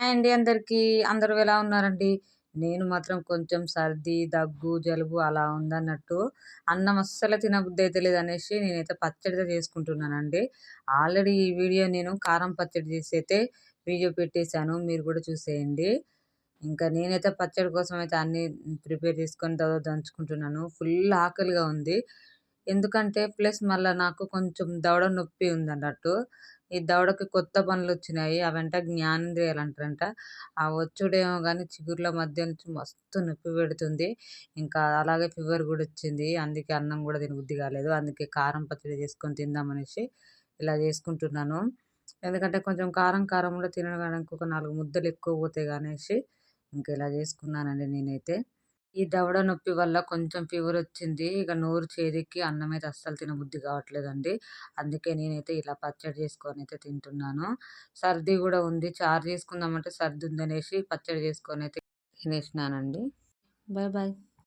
Hi అండి అందరికీ. అందరూ ఎలా ఉన్నారండి? నేను మాత్రం కొంచెం సర్ది, దగ్గు, జలుబు అలా ఉందన్నట్టు. అన్నం అస్సలు తినబుద్ధి లేదనేసి నేనైతే పచ్చడితో చేసుకుంటున్నానండి. ఆల్రెడీ ఈ వీడియో నేను కారం పచ్చడి చేసైతే వీడియో పెట్టేసాను. మీరు కూడా చూసేయండి. ఇంకా నేనైతే పచ్చడి కోసం అయితే అన్నీ ప్రిపేర్ చేసుకొని దంచుకుంటున్నాను. ఫుల్ ఆకలిగా ఉంది. ఎందుకంటే ప్లస్ మళ్ళా నాకు కొంచెం దవడ నొప్పి ఉందన్నట్టు. ఈ దవడకి కొత్త పనులొచ్చినాయి. అవంట జ్ఞానేంద్రియాలంటరంట. ఆ వచ్చుడేమో గానీ చిగుర్ల మధ్య నుంచి మస్తు నొప్పి పెడుతుంది. ఇంకా అలాగే ఫీవర్ గూడొచ్చింది. అందుకే అన్నం గూడా తినబుద్ధి కాలేదు. అందుకే కారం పచ్చడి చేసుకొని తిందామనేసి ఇలా చేసుకుంటున్నాను. ఎందుకంటే కొంచెం కారం కారంలో తినడానికి ఒక 4 ముద్దలు ఎక్కువ పోతాయి అనేసి ఇంక ఇలా చేసుకున్నానండి నేనైతే. ఈ దవడ నొప్పి వల్ల కొంచెం ఫీవరొచ్చింది. ఇక నోరు చేదెక్కి అన్నమైతే అస్సలు తినబుద్ధి కావట్లేదండి. అందుకే నేనైతే ఇలా పచ్చడి చేసుకొనైతే తింటున్నాను. సర్ది గూడా ఉంది. చారు చేసుకుందామంటే సర్దుందనేసి పచ్చడి చేసుకొనైతే తినేసినానండి. Bye bye.